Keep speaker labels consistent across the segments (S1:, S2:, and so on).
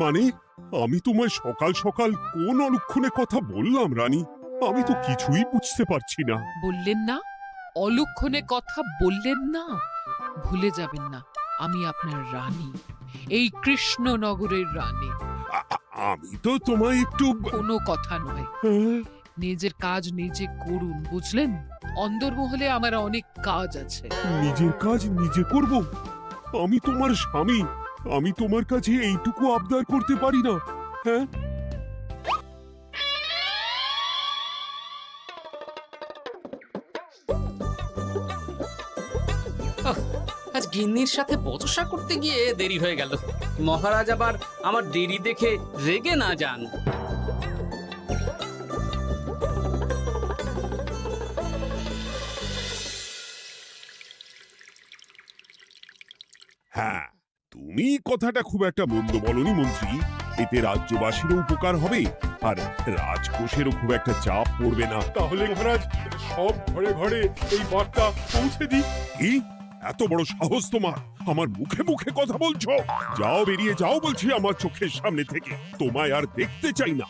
S1: মানে আমি তোমায় সকাল সকাল কোন অলক্ষণে কথা বললাম রানী? আমি তো কিছুই বুঝতে পারছি না।
S2: বললেন না, অলক্ষণে কথা বললেন না। ভুলে যাবেন না, আমি আপনার রানী, এই কৃষ্ণনগরের রানী।
S1: আমি তো তোমায় একটু
S2: কোনো কথা নয়,
S1: হ্যাঁ?
S2: নিজের কাজ নিজে করুন, বুঝলেন? অন্দরমহলে আমার অনেক কাজ আছে।
S1: নিজের কাজ নিজে করব? আমি তোমার স্বামী, আমি তোমার কাছে এইটুকু আবদার করতে পারি না? হ্যাঁ,
S3: আজ গিন্নির সাথে বচসা করতে গিয়ে দেরি হয়ে গেল। মহারাজ আবার আমার দেরি দেখে রেগে না যান।
S1: হ্যাঁ, তুমি কথাটা খুব একটা মন্দ বলনি মন্ত্রী। এতে রাজ্যবাসীরও উপকার হবে, আর রাজকোষেরও খুব একটা চাপ পড়বে না।
S4: তাহলে মহারাজ সব ঘরে ঘরে এই বার্তা পৌঁছে দিই।
S1: কি এত বড় সাহস তোমার? আমার মুখে মুখে কথা বলছো? যাও, বেরিয়ে যাও বলছি আমার চোখের সামনে থেকে। তোমায় আর দেখতে চাই না।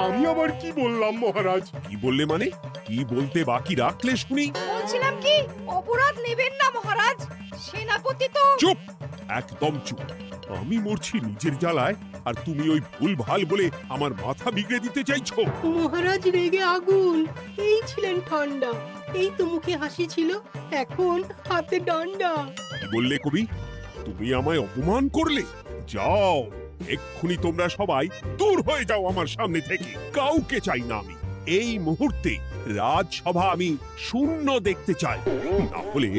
S4: আমি আবার কি বললাম মহারাজ?
S1: কি বললে মানে? কি বলতে বাকি রাখলে শুনি?
S5: বলছিলাম কি, অপরাধ নেবেন না মহারাজ, সেনাপতি তো।
S1: চুপ, একদম চুপ। আমি মরছি নিজের জ্বালায়, আর তুমি ওই ভুল ভাল বলে আমার মাথা বিগড়ে দিতে চাইছো?
S6: মহারাজ রেগে আগুন, এই ছিলেন ঠান্ডা, এই তো মুখে হাসি ছিল, এখন হাতে ডান্ডা।
S1: কি বললে কবি? তুমি আমায় অপমান করলে? যাও, এক্ষুনি তোমরা সবাই দূর হয়ে যাও আমার সামনে থেকে। কাউকে চাই না আমি। এই মুহূর্তে রাজসভা আমি শূন্য দেখতে চাই, না হলে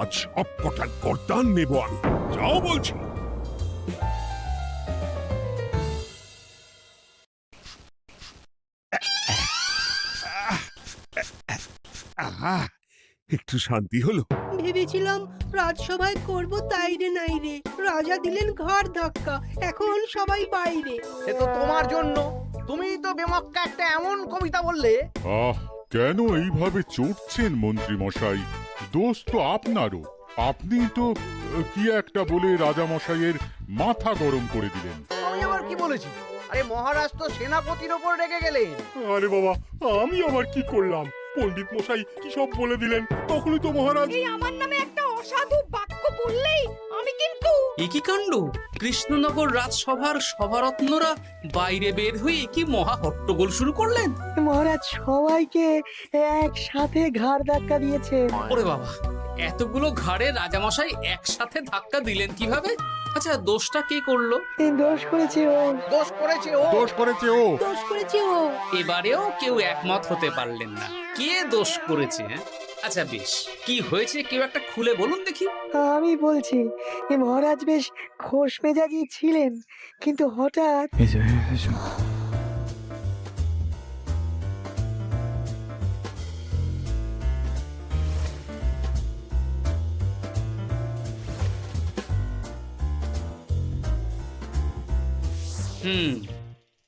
S1: আজ সব কটা গর্দান নেব আমি। যাও বলছি। আহা, একটু শান্তি হলো।
S6: ভেবেছিলাম রাজসভায় করব তাই রে নাই রে, রাজা দিলেন ঘাড় ধাক্কা, এখন সবাই বাইরে।
S7: সে তো তোমার জন্য, তুমিই তো বেমক্কা একটা এমন কবিতা বললে।
S4: আহ, কেন এইভাবে চড়ছেন মন্ত্রী মশাই? দোষ তো আপনারও। আপনি তো কি একটা বলে রাজা মশাইয়ের মাথা গরম করে দিলেন।
S7: আমি আবার কি বলেছি? আরে মহারাজ তো সেনাপতির ওপর রেগে গেলেন।
S4: আরে বাবা, আমি আবার কি করলাম? পণ্ডিত মশাই কি সব বলে দিলেন, তখনই তো মহারাজ।
S5: এই আমার নামে একটা অসাধু বাক্য বললেই আমি কিন্তু।
S3: এ কি কাণ্ড! কৃষ্ণনগর রাজসভার সভারত্নরা বাইরে বের হয়ে কি মহা হট্টগোল শুরু করলেন।
S6: মহারাজ সবাইকে একসাথে ঘাড় ধাক্কা দিয়েছে।
S3: ওরে বাবা, এতগুলো ঘাড়ে রাজামশাই একসাথে ধাক্কা দিলেন কিভাবে? আচ্ছা, দোষটা কে করলো?
S6: দোষ করেছে ও,
S7: দোষ করেছে ও।
S4: দোষ করেছে ও।
S6: দোষ করেছে ও।
S3: এবারেও কেউ একমত হতে পারলেন না কে দোষ করেছে। আচ্ছা বেশ, কি হয়েছে কেউ একটা খুলে বলুন দেখি।
S6: আমি বলছি, মহারাজ বেশ খোশ মেজাজি ছিলেন, কিন্তু হঠাৎ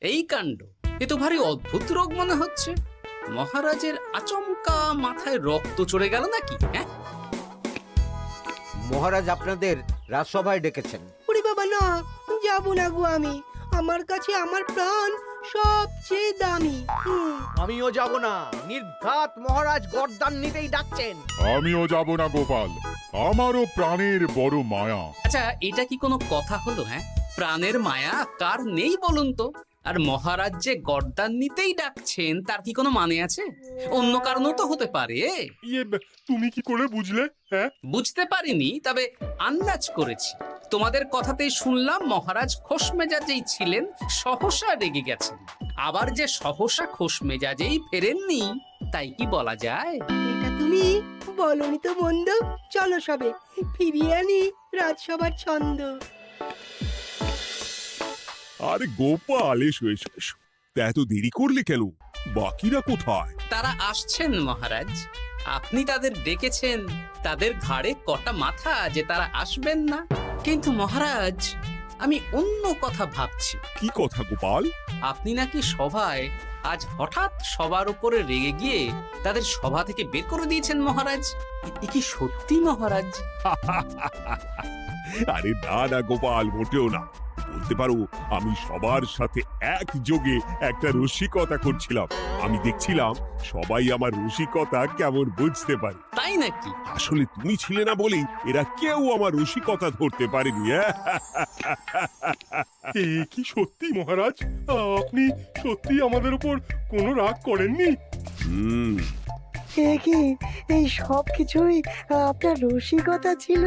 S3: এই কাণ্ড! এ তো ভারী অদ্ভুত রোগ মনে হচ্ছে। মহারাজের আচমকা মাথায় রক্ত চড়ে গেল নাকি? হ্যাঁ,
S7: মহারাজ আপনাদের রাজসভায় ডেকেছেন।
S6: ওরে বাবা না, যাব না গো আমি, আমার কাছে আমার প্রাণ সবচেয়ে দামি।
S7: আমিও যাব না, নির্ঘাত মহারাজ গর্দান নিতেই ডাকছেন।
S4: আমিও যাব না গোপাল, আমারও প্রাণের বড় মায়া।
S3: আচ্ছা, এটা কি কোনো কথা হলো? হ্যাঁ, প্রাণের মায়া কার নেই বলুন তো? আর মহারাজ যে গর্দান নিতেই ডাকছেন তার কি কোনো মানে আছে? অন্য কারণও তো হতে পারে।
S4: তুমি কি করে বুঝলে? হ্যাঁ,
S3: বুঝতে পারিনি, তবে আন্দাজ করেছি। তোমাদের কথাতেই শুনলাম মহারাজ খোশ মেজাজেই ছিলেন, সহসা রেগে গেছেন। আবার যে সহসা খোশ মেজাজেই ফেরেননি, তাই কি বলা যায়?
S6: এটা তুমি বলনি তো মন্দ। চলো সবে ফিরিয়ে আনি রাজসভার ছন্দ।
S1: আরে গোপাল, এসো এসো এসো। তা এত দেরি করলে কেন? বাকিরা কোথায়?
S3: তারা আসছেন মহারাজ। আপনি তাদের ডেকেছেন, তাদের ঘাড়ে কটা মাথা যে তারা আসবেন না। কিন্তু মহারাজ, আমি অন্য কথা ভাবছি।
S1: কি কথা গোপাল?
S3: আপনি নাকি সভায় আজ হঠাৎ সবার উপরে রেগে গিয়ে তাদের সভা থেকে বের করে দিয়েছেন মহারাজ। এ কি সত্যি মহারাজ?
S1: আরে না না গোপাল, মোটেও না। বলতে পারো আমি সবার সাথে একযোগে একটা রসিকতা করছিলাম। আমি দেখছিলাম সবাই আমার রসিকতা কেমন বুঝতে পারে।
S3: তাই নাকি?
S1: আসলে তুমি ছিলে না বলেই এরা কেউ আমার রসিকতা ধরতে পারেনি।
S8: এ কি সত্যি মহারাজ, আপনি সত্যি আমাদের উপর কোনো রাগ করেননি?
S1: হুম,
S9: এ কি, এই সব কিছুই আপনার রসিকতা ছিল?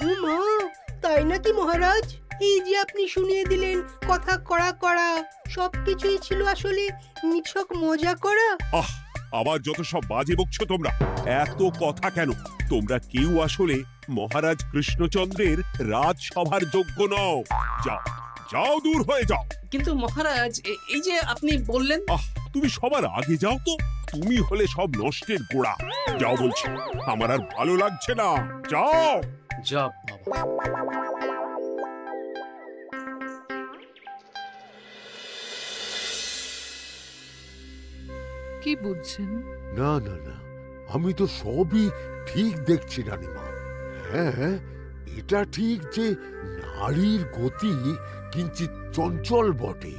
S6: ও মা, তাই নাকি মহারাজ? এই যে আপনি শুনিয়ে দিলেন কথা কড়া কড়া, সবকিছুই ছিল আসলে নিছক মজা করা।
S1: আহ, আবার যত সব বাজে বকছো তোমরা। এত কথা কেন? তোমরা কেউ আসলে মহারাজ কৃষ্ণচন্দ্রের রাজসভার যোগ্য নও। যাও, যাও, দূর হয়ে যাও।
S3: কিন্তু মহারাজ, এই যে আপনি বললেন।
S1: আহ, তুমি সবার আগে যাও তো। তুমি হলে সব নষ্টের গোড়া। যাও বলছি, আমার আর ভালো লাগছে না। যাও।
S3: জব বাবা।
S2: কি বুঝছেন?
S10: না না না, আমি তো সবই ঠিক দেখছি রানীমা। হ্যাঁ, এটা ঠিক যে নারীর গতি কিঞ্চিত চঞ্চল বটে,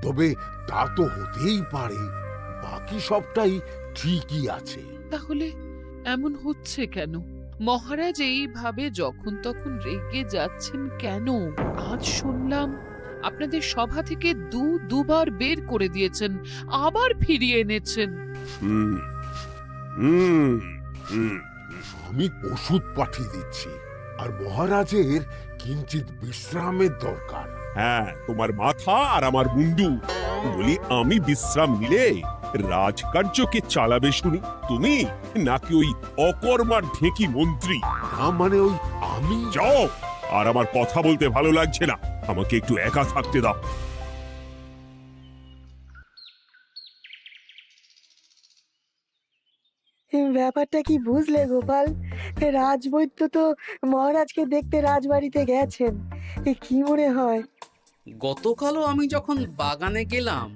S10: তবে তা তো হতেই পারে। বাকি সবটাই ঠিকই আছে।
S2: তাহলে এমন হচ্ছে কেন? মহারাজ এইভাবে যখন তখন রেগে যাচ্ছেন কেন? আজ শুনলাম আপনাদের সভা থেকে দুবার বের করে দিয়েছেন, আবার ফিরিয়ে এনেছেন।
S1: হুম, হুম, হুম।
S10: আমি ওষুধ পাঠিয়ে দিচ্ছি, আর মহারাজের কিঞ্চিত বিশ্রামের দরকার।
S1: হ্যাঁ, তোমার মাথা আর আমার মুন্ডু। বলি, আমি বিশ্রাম নিলে রাজকার্যকে চালাবে শুনি তুমি, নাকি ওই অকর্মার ঢেকি মন্ত্রী?
S10: না মানে ওই আমি।
S1: যাও, আর আমার কথা বলতে ভালো লাগছে না। আমাকে একটু একা থাকতে দাও।
S9: ব্যাপারটা কি বুঝলে গোপাল? রাজবৈদ্য তো মহারাজকে দেখতে রাজবাড়িতে গেছেন। কি মনে হয়?
S3: গতকালও আমি যখন বাগানে গেলাম,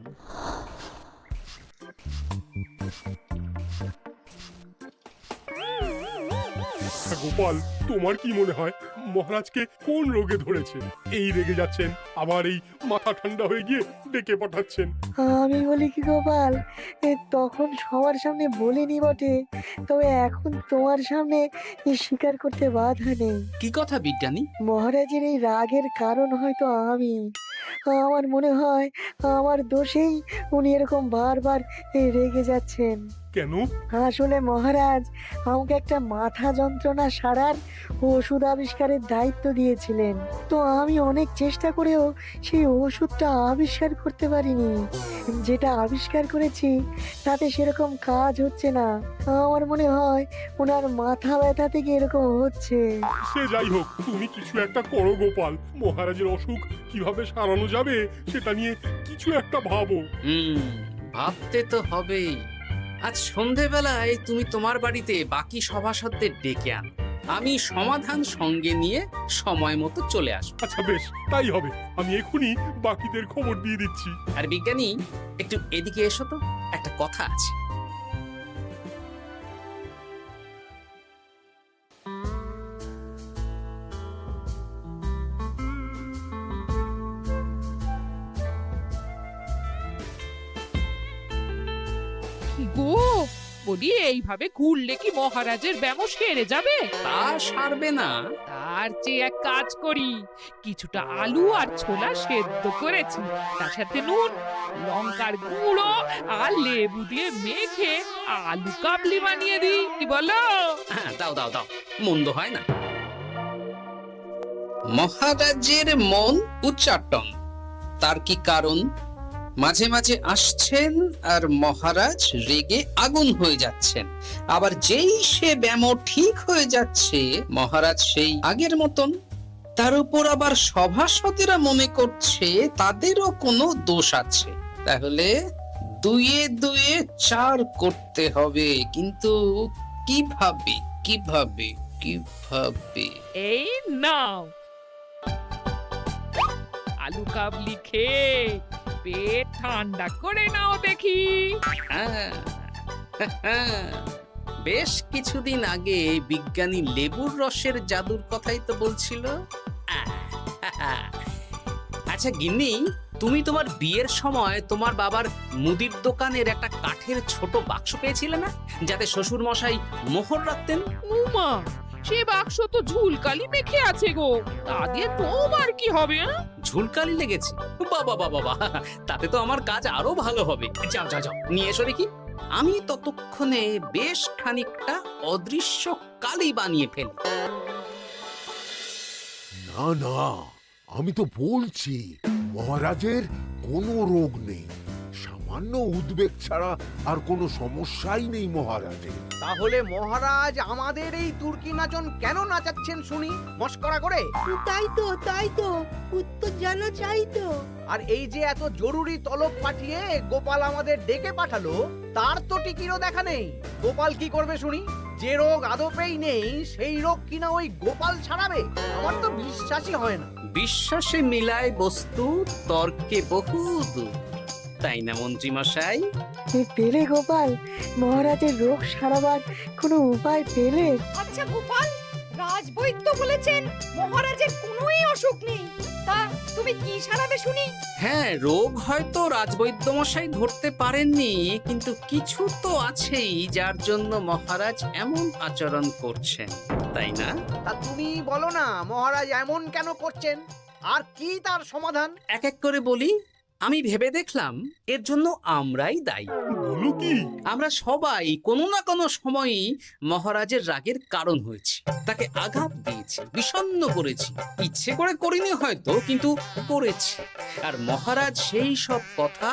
S8: গোপাল, তোমার কি মনে হয় মহারাজকে কোন রোগে ধরেছে? এই রেগে যাচ্ছেন, আবার এই মাথা ঠান্ডা হয়ে গিয়ে ডেকে পাঠাচ্ছেন।
S9: আমি বলি কি গোপাল, তখন সবার সামনে বলিনি বটে, তবে এখন তোমার সামনে স্বীকার করতে বাধা নেই।
S3: কি কথা বিজ্ঞানী?
S9: মহারাজের এই রাগের কারণ হয়তো আমি। আমার মনে হয় আমার দোষেই উনি এরকম বারবার রেগে যাচ্ছেন।
S8: কেন?
S9: আসলে মহারাজ আমাকে একটা মাথা যন্ত্রণা সারার ওষুধ আবিষ্কারের দায়িত্ব দিয়েছিলেন, তো আমি অনেক চেষ্টা করেও সেই ওষুধটা আবিষ্কার করতে পারিনি। যেটা আবিষ্কার করেছি তাতে সেরকম কাজ হচ্ছে না। আমার মনে হয় ওনার মাথা ব্যথা থেকে এরকম হচ্ছে।
S8: সে যাই হোক, তুমি কিছু একটা করো গোপাল। মহারাজের অসুখ কিভাবে সারানো যাবে সেটা নিয়ে কিছু একটা ভাবো।
S3: ভাবতে তো হবেই। আজ সন্ধেবেলায় তুমি তোমার বাড়িতে বাকি সভাসদদের ডেকে আন, আমি সমাধান সঙ্গে নিয়ে সময় মতো চলে আসবো।
S8: আচ্ছা বেশ, তাই হবে। আমি এখনই বাকিদের খবর দিয়ে দিচ্ছি।
S3: আর বিজ্ঞানী, একটু এদিকে এসো তো, একটা কথা আছে।
S2: গো, বলি এইভাবে ঘুরলে কি মহারাজের ব্যামো সেরে যাবে?
S3: তা সারবে না।
S2: তার চেয়ে এক কাজ করি, কিছুটা আলু আর ছোলা সেদ্ধ করেছি, তার সাথে নুন, লঙ্কার গুঁড়ো আর লেবু দিয়ে মেখে আলু কাবলি বানিয়ে দিই, কি বলো?
S3: হ্যাঁ, দাও দাও দাও, মন্দ হয় না। মহারাজের মন উচ্চাটন, তার কি কারণ? মাঝে মাঝে আসছেন আর মহারাজ রেগে আগুন হয়ে যাচ্ছেন, আবার যেই সে ব্যামো ঠিক হয়ে যাচ্ছে মহারাজ সেই আগের মতন। তার উপর আবার সভাসদেরা মনে করছে তাদেরও কোনো দোষ আছে। তাহলে দুয়ে দুয়ে চার করতে হবে, কিন্তু কিভাবে কিভাবে কিভাবে?
S2: এই নাও আলু কাবলি খেয়ে পেট ঠান্ডা করে নাও দেখি।
S3: বেশ কিছুদিন আগে বিজ্ঞানী লেবুর রসের জাদুর কথাই তো বলছিল। আজ আচ্ছা গিন্নি, তুমি তোমার বিয়ের সময় তোমার বাবার মুদির দোকানের একটা কাঠের ছোট বাক্স পেয়েছিলে না, যাতে শ্বশুর মশাই মোহর রাখতেন?
S2: উমা, সে বাক্স তো ঝুলকালি মেখে আছে গো, তা দিয়ে তোমার কি হবে?
S3: ঝুলকালি লেগেছে? বাবা বাবা বাবা, তাতে তো আমার কাজ আরো ভালো হবে। যাও যাও যাও, নিয়ে এসো দেখি। আমি ততক্ষণে বেশ খানিকটা অদৃশ্য কালি বানিয়ে ফেলি।
S10: না না, আমি তো বলছি মহারাজের কোনো রোগ নেই, সামান্য উদ্বেগ ছাড়া আর কোনো সমস্যাই নেই মহারাজের।
S7: তাহলে মহারাজ আমাদের এই তুর্কি নাচন কেন নাচাচ্ছেন শুনি, মস্করা করে?
S6: তাই তো উত্তর জানা চাই তো।
S7: আর এই যে এত জরুরি তলব পাঠিয়ে গোপাল আমাদের ডেকে পাঠালো, তার তো টিকিরও দেখা নেই। গোপাল কি করবে শুনি? যে রোগ আদপেই নেই সেই রোগ কিনা ওই গোপাল ছাড়াবে? আমার তো বিশ্বাসই হয় না।
S3: বিশ্বাসে মিলায় বস্তু, তর্কে বহু দূর, তাই না মন্ত্রী মশাই?
S9: পেলে গোপাল, মহারাজের রোগ সারাবার কোনো উপায় পেলে?
S5: আচ্ছা গোপাল, রাজবৈদ্য বলেছেন মহারাজের কোনোই অসুখ নেই, তা তুমি কি সারাবে শুনি?
S3: হ্যাঁ, রোগ হয়তো রাজবৈদ্য মশাই ধরতে পারেননি, কিন্তু কিছু তো আছেই যার জন্য মহারাজ এমন আচরণ করছেন, তাই না?
S7: তা তুমি বলো না মহারাজ এমন কেন করছেন, আর কি তার সমাধান?
S3: এক এক করে বলি। আমি ভেবে দেখলাম এর জন্য আমরাই দায়ী।
S8: বলো কি?
S3: আমরা সবাই কোনো না কোনো সময়ই মহারাজের রাগের কারণ হয়েছি, তাকে আঘাত দিয়েছি, বিষণ্ণ করেছি। ইচ্ছে করে করিনি হয়তো, কিন্তু করেছি। আর মহারাজ সেই সব কথা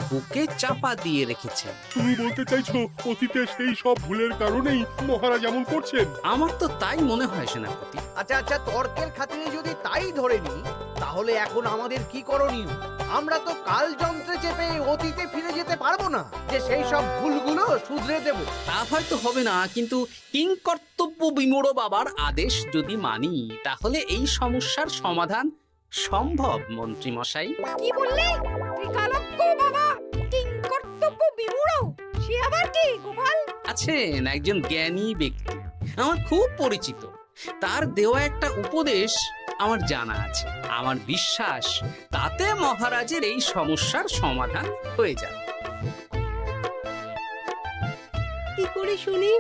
S3: বুকে চাপা দিয়ে রেখেছেন।
S8: তুমি বলতে চাইছো অতীতে সেই সব ভুলের কারণেই মহারাজ এমন করছেন?
S3: আমার তো তাই মনে হয় সেনাপতি।
S7: আচ্ছা আচ্ছা, তর্কের খাতিরে যদি তাই ধরে নি, তাহলে এখন আমাদের কি করণীয়? আমরা তো কাল যন্ত্রে চেপে অতীতে ফিরে যেতে পারবো না যে সেই সব ভুলগুলো শুধরে দেব।
S3: তা হয়তো হবে না, কিন্তু কিংকর্তব্য বিমূঢ় বাবার আদেশ যদি মানি, তাহলে এই সমস্যার সমাধান সম্ভব মন্ত্রী মশাই।
S5: কি বললে? ত্রিকালজ্ঞ বাবা কিংকর্তব্য বিমূঢ়, সে আবার কি গোপাল?
S3: আছেন একজন জ্ঞানী ব্যক্তি, আমার খুব পরিচিত। তার দেওয়া একটা উপদেশ আমার জানা আছে। আমার বিশ্বাস তাতে মহারাজের এই সমস্যার সমাধান হয়ে যাবে।
S6: কি করে শুনি?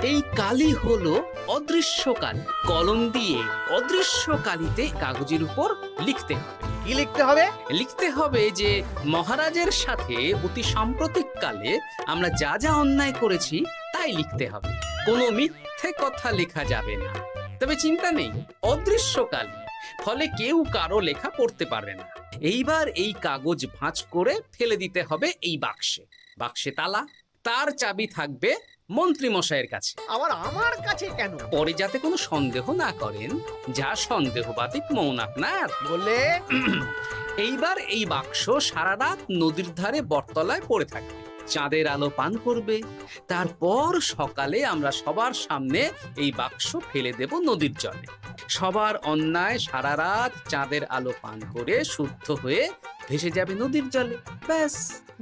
S3: এই কালি হলো অদৃশ্য কালি। কলম দিয়ে অদৃশ্য কালিতে কাগজের উপর লিখতে হবে।
S7: কি লিখতে হবে?
S3: লিখতে হবে যে মহারাজের সাথে অতি সাম্প্রতিক কালে আমরা যা যা অন্যায় করেছি তাই লিখতে হবে। কোনো মিথ্যে কথা লেখা যাবে না। তবে চিন্তা নেই, অদৃশ্য কালি, ফলে কেউ কারো লেখা পড়তে পারবে না। এইবার এই কাগজ ভাঁজ করে ফেলে দিতে হবে এই বাক্সে। বাক্সে তালা, তার চাবি থাকবে মন্ত্রী মশাইয়ের কাছে।
S7: আবার আমার কাছে কেন?
S3: পরে যাতে কোনো সন্দেহ না করেন, যা সন্দেহ বাতিক মৌন আপনার।
S7: বললে
S3: এইবার এই বাক্স সারা রাত নদীর ধারে বটতলায় পড়ে থাকবে, চাঁদের আলো পান করবে। তারপর সকালে আমরা সবার সামনে এই বাক্স ফেলে দেব নদীর জলে। সবার অন্যায় সারা রাত চাঁদের আলো পান করে শুদ্ধ হয়ে ভেসে যাবে নদীর জলে। ব্যাস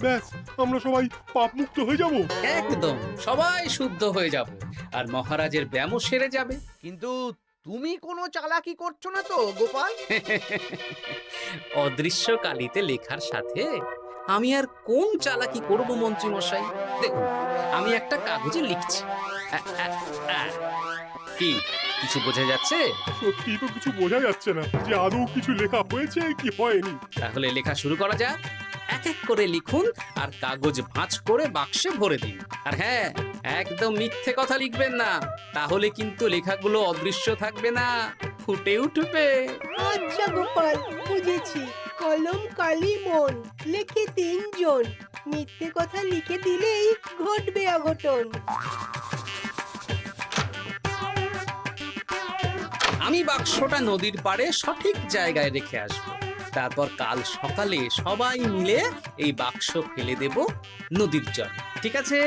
S8: ব্যাস, আমরা সবাই পাপ মুক্ত হয়ে যাব।
S3: একদম সবাই শুদ্ধ হয়ে যাব, আর মহারাজের ব্যামো সেরে যাবে।
S7: কিন্তু তুমি কোনো চালাকি করছো না তো গোপাল?
S3: অদৃশ্য কালিতে লেখার সাথে আমি আর কোন চালাকি করব মন্ত্রী মশাই? দেখুন, আমি একটা কাগজে লিখছি। কি কিছু বোঝা যাচ্ছে?
S8: সত্যি তো কিছু বোঝা যাচ্ছে না যে আদৌ কিছু লেখা হয়েছে কি হয়নি।
S3: তাহলে লেখা শুরু করা যাক। এক এক করে লিখুন আর কাগজ ভাঁজ করে বাক্সে ভরে দিন। আর হ্যাঁ, একদম মিথ্যে কথা লিখবেন না, তাহলে কিন্তু লেখাগুলো অদৃশ্য থাকবে না, ফুটে উঠবে।
S6: আচ্ছা গোপাল, বুঝেছি। কলম কালি মন, লেখে 3 জন, মিথ্যে কথা লিখে দিলেই ঘটবে অঘটন।
S3: আমি বাক্সটা নদীর পাড়ে সঠিক জায়গায় রেখে আসব। তারপর কাল সকালে সবাই মিলে এই বাক্স ফেলে দেব নদীর জল। ঠিক আছে?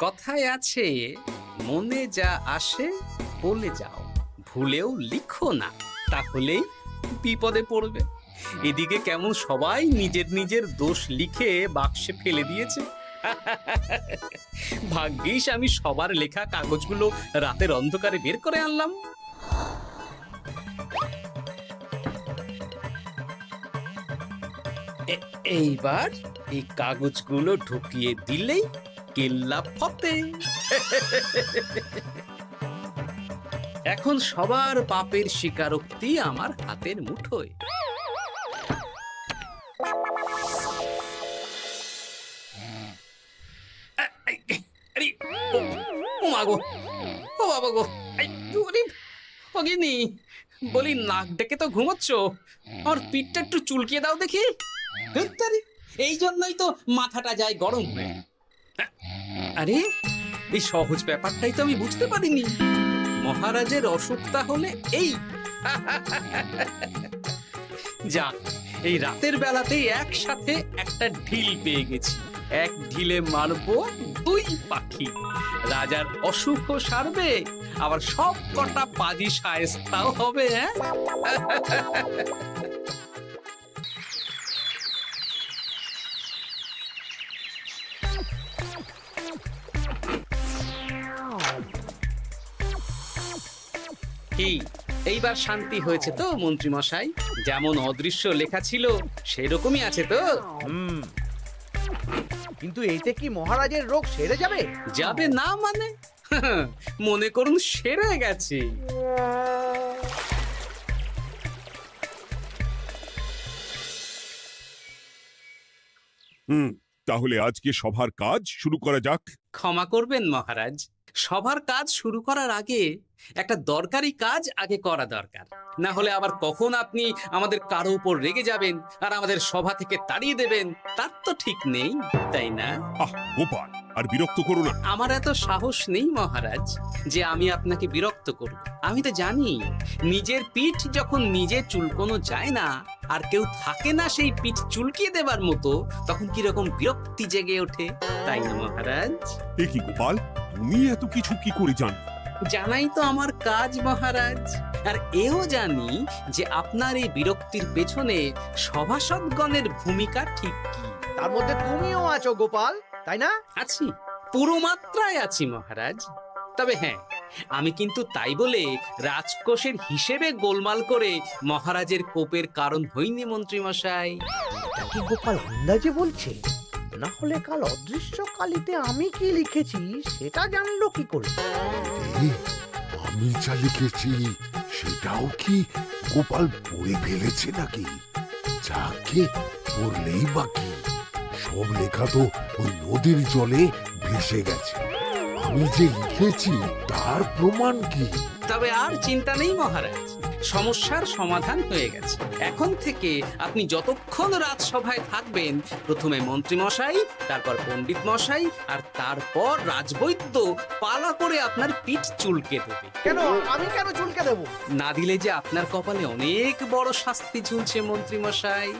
S3: কথায় আছে, মনে যা আসে বলে যাও, ভুলেও লিখো না, তাহলেই বিপদে পড়বে। এদিকে কেমন সবাই নিজের নিজের দোষ লিখে বাক্সে ফেলে দিয়েছে। ভাগ্যিস আমি সবার লেখা কাগজগুলো রাতের অন্ধকারে বের করে আনলাম। এইবার এই কাগজগুলো ঢুকিয়ে দিলেই কেল্লা ফতে। এখন সবার পাপের স্বীকারোক্তি আমার হাতের মুঠোয়। আরে, ও মা গো, ও বাবা গো, বলি নাক ডেকে তো ঘুমোচ্ছ, আর পিঠটা একটু চুলকিয়ে দাও দেখি। ধুত্তারি, এই জন্যই তো মাথাটা যায় গরম হয়ে। আরে, এই সহজ ব্যাপারটাই তো আমি বুঝতে পারিনি। মহারাজের অসুখ তাহলে এই। যাক, এই রাতের বেলাতেই একসাথে একটা ঢিল পেয়ে গেছি। এক ঢিলে মারবো 2 পাখি। রাজার অসুখও সারবে, আবার সব কটা পাজি শায়েস্তাও হবে। কি এইবার শান্তি হয়েছে তো মন্ত্রী মশাই? যেমন অদৃশ্য লেখা ছিল সেরকমই আছে তো?
S7: কিন্তু এতে কি মহারাজের রোগ সেরে যাবে?
S3: যাবে না মানে? মনে করুন সেরে গেছে।
S1: তাহলে আজকে সভার কাজ শুরু করা যাক।
S3: ক্ষমা করবেন মহারাজ, সবার কাজ শুরু করার আগে একটা দরকারি কাজ আগে করা দরকার। না হলে আবার কখন আপনি আমাদের কারো উপর রেগে যাবেন আর আমাদের সভা থেকে তাড়িয়ে দেবেন তার তো ঠিক নেই, তাই না?
S1: আহ গোপাল, আর বিরক্ত করো না।
S3: আমার এত সাহস নেই মহারাজ যে আমি আপনাকে বিরক্ত করব। আমি তো জানি নিজের পিঠ যখন নিজে চুলকোনো যায় না, আর কেউ থাকে না সেই পিঠ চুলকিয়ে দেবার মতো, তখন কিরকম বিরক্তি জেগে ওঠে, তাই না মহারাজ?
S1: এ কি গোপাল, তুমি এত কিছু কি করে জানো?
S3: জানাই তো আমার কাজ মহারাজ। আর এও জানি যে আপনার এই বিরক্তির পেছনে সভাসদগণের ভূমিকা ঠিক কি।
S7: তার মধ্যে তুমিও আছো গোপাল, তাই না?
S3: আছি, পুরো মাত্রায় আছি মহারাজ। তবে হ্যাঁ, আমি কিন্তু তাই বলে রাজকোষের হিসেবে গোলমাল করে মহারাজের কোপের কারণ হইনি মন্ত্রী মশাই।
S7: এটা কি গোপাল আন্দাজে বলছে? না হলে কাল অদৃশ্য কালিতে আমি কি লিখেছি সেটা জানলো কি করে?
S10: এই, আমি যা লিখেছি সেটাও কি গোপাল পড়ে ফেলেছে নাকি? যাকে পড়লেই বাকি, সব লেখা তো ওই নদীর জলে ভেসে গেছে। আমি যে লিখেছি তার প্রমাণ কি?
S3: তবে আর চিন্তা নেই মহারাজ, সমস্যার সমাধান হয়ে গেছে। এখন থেকে আপনি যতক্ষণ রাজসভায় থাকবেন, প্রথমে মন্ত্রী মশাই, তারপর পণ্ডিত মশাই, আর তারপর রাজবৈদ্য পালা করে আপনার পিঠ চুলকে দেবে।
S7: কেন আমি কেন চুলকে দেবো?
S3: না দিলে যে আপনার কপালে অনেক বড় শাস্তি ঝুলছে মন্ত্রী মশাই।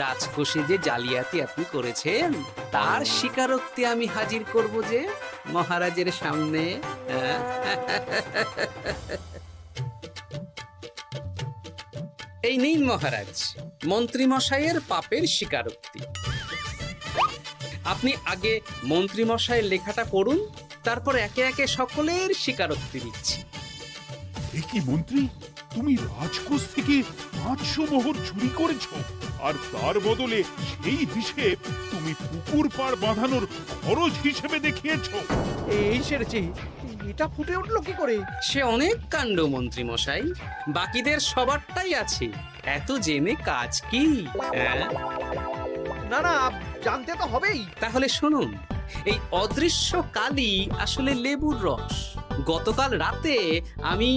S3: রাজকোষে যে জালিয়াতি আপনি করেছেন তার স্বীকারোক্তি আমি হাজির করব যে মহারাজের সামনে। এই নিন মহারাজ, মন্ত্রী মশাইয়ের পাপের স্বীকারোক্তি। আপনি আগে মন্ত্রী মশাইয়ের লেখাটা পড়ুন, তারপর একে একে সকলের স্বীকারোক্তি দিচ্ছি।
S1: এ কি মন্ত্রী, তুমি রাজকোষ থেকে 500 মোহর চুরি করেছো, আর তার বদলে সেই হিসেব তুমি পুকুর পাড় বাঁধানোর খরচ হিসেবে দেখিয়েছো।
S7: এই সেরেছি, এটা ফুটে উঠলো কি করে?
S3: সে অনেক কাণ্ড মন্ত্রী মশাই, বাকিদের সবারটাই আছে। এত জেনে কাজ কি?
S7: না না, জানতে তো হবেই।
S3: তাহলে শুনুন, এই অদৃশ্য কালি আসলে লেবুর রস। গতকাল রাতে আমি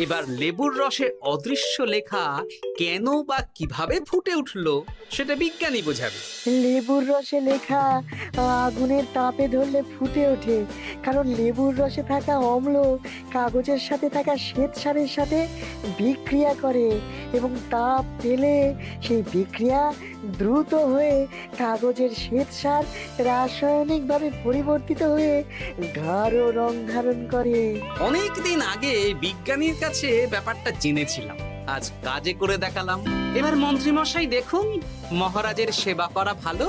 S3: এবার লেবুর রসের অদৃশ্য লেখা কেন বা কিভাবে ফুটে উঠলো সেটা বিজ্ঞানী বোঝাবে।
S9: লেবুর রসে লেখা আগুনের তাপে ধরলে ফুটে ওঠে, কারণ লেবুর রসে থাকা অম্ল কাগজের সাথে থাকা শ্বেতসারের সাথে বিক্রিয়া করে এবং তাপ পেলে সেই বিক্রিয়া দ্রুত হয়ে কাগজের শ্বেতসার রাসায়নিকভাবে পরিবর্তিত হয়ে গাঢ় রং ধারণ করে।
S3: অনেক দিন আগে বিজ্ঞানীর কাছে ব্যাপারটা জেনেছিলাম, আজ কাজে করে দেখালাম। এবার মন্ত্রীমশাই দেখুন, মহারাজের সেবা করা ভালো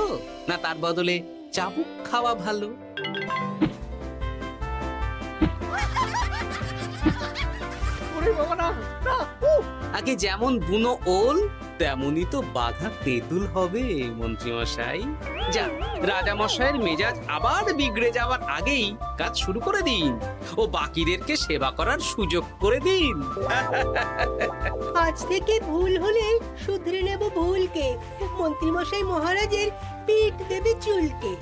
S3: না তার বদলে চাবুক খাওয়া ভালো।
S7: ওরে বাবা না, না, উফ!
S3: আগে যেমন বুনো ওল তেমনই তো বাঘা তেঁতুল হবে মন্ত্রীমশাই। যা, রাজামশাইয়ের মেজাজ আবার বিগড়ে যাওয়ার আগেই কাজ শুরু করে দিন ও বাকিদেরকে সেবা করার সুযোগ করে দিন।
S6: আজ থেকে ভুল হলে শুধরে নেব ভুলকে। মন্ত্রীমশাই মহারাজের পিঠ দেবে চুলকে।